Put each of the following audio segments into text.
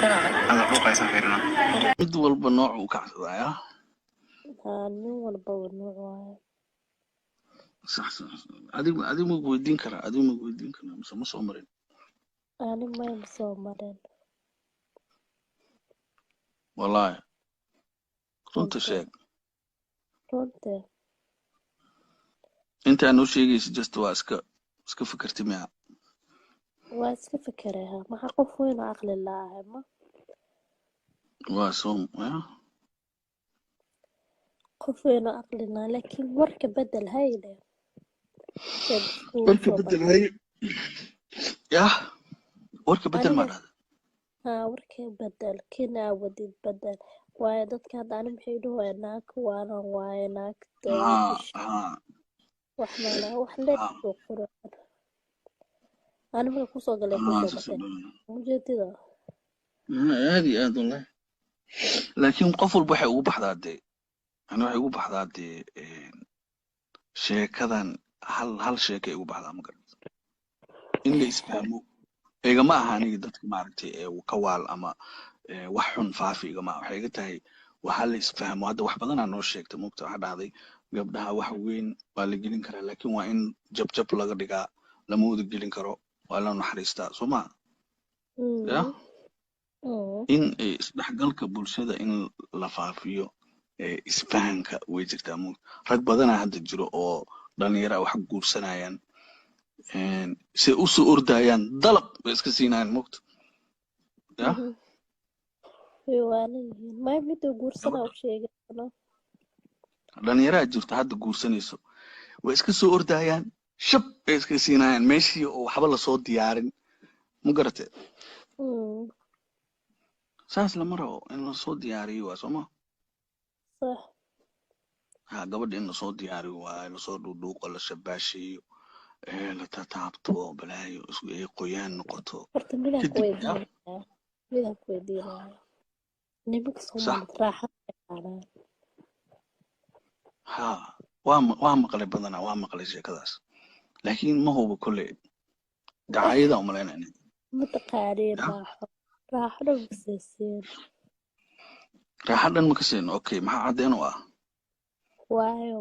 هذا فوق يا سفيرنا mid walba nooc uu ka cabsadaya nin walba uu nooc waaye. sax adigu ma weydiin karaa mise ma soo marin Ani mayma soo marin wallaahi runta sheeg runtii. intaa noo sheegaysa just waa iska fikirti miya waa iska fikiraha maxaa qof weyn oo aqli laahay ma waa soo qof weyn oo aqli laa laakiin warka bedel hayde warka bedel hay yah warka bedel ma dhahda warka bedel kina wadid bedel waayo dadka hadda ani maxay dhahoya naag waanan waaye naagta wax mala wax leed soo quran ani marka kusoo galay kusoo batay mujeedida aadi aad wallahi laakiin qof walba waxay ugu baxdaa dee ani waxay ugu baxdaa dee sheekadan hal sheekay ugu baxdaa ma garata in la isfahmo igama aha aniga dadka maaragtay ka waal ama wax xun faafi igama waxay iga tahay waxa la isfahmo hadda wax badanaa noo sheegtay mugta waxa dhacday gabdhaha wax weyn waa la gelin karaa laakiin waa in jabjab laga dhigaa lama wada gelin karo waa la naxariistaa soo ma ya in isdhexgalka bulshada in la faafiyo isfahanka way jirtaa mugta rag badanaa hadda jiro oo dhalinyaro wax guursanayaan si u soo ordayaan dalab bay iska siinayaan mugta ya may mid guursana u sheegayno dhalinyaro jirta hadda guursanayso way iska soo ordayaan shab bay iska siinayaan meeshii oo waxba la soo diyaarin ma garatay saas lama rabo in la soo diyaariyo waa sooma صح gabadha in la soo diyaariyo waa la soo dhuudhuuqo la shabaashiyo la tataabto balaayo isku ay qoyaan noqoto horta midaan ku weydiinaya nimanka Soomaaliyeed raaxada waa maqlay badanaa waa maqlay sheekadaas laakiin ma hubo kolley dacayada u malaynayna mataqaaniin raaxada maseeseen raaxadan ma kaseen okay maxaa cadeen u ah waayo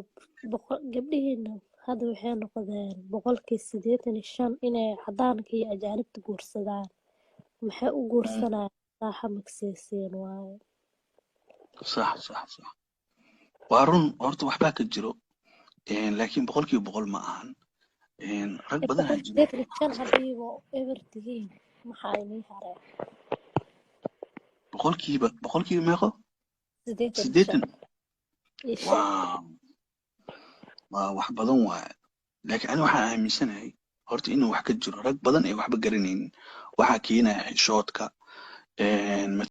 gabdhihiina hadda waxay noqdeen 85% inay cadaanka iyo ajaanibta guursadaan maxay u guursanayaan raaxa maseeseen waayo صح waa run horta waxbaa ka jiro laakiin 100% ma ahan rag badan ha jiro kan hadiiba evertigiin maxaa inii hare 100% meeqo 80 waa wax badan waaye laakiin ani waxaan aaminsanahay horta inuu wax ka jiro rag badan ay waxba garanaynin waxaa keenaya xishoodka